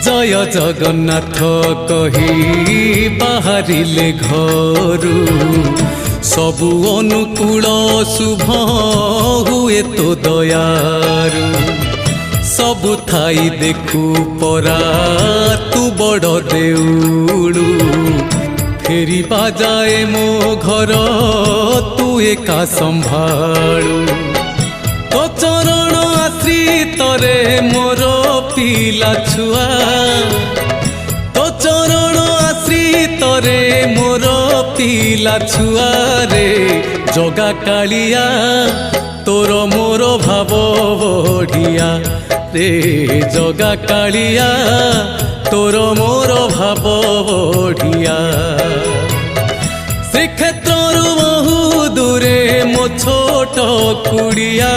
जय जगन्नाथ कही बाहरिले घरू सबु अनुकूल शुभ हुए तो दयारू सबु थाई देखु परा तू बड़ देउलू फेरी बाजाए मो घर तू एका संभालू तो चरण आश्रित रे मोर पिला छुआ तो चरण आश्रित रे मोर पिला छुआ रे जगा कालिया तोर मोर भाव बढ़िया रे जगा कालिया तोर मोर भाव बढ़िया श्रीक्षेत्र बहु दूरे मो छोट कुड़िया।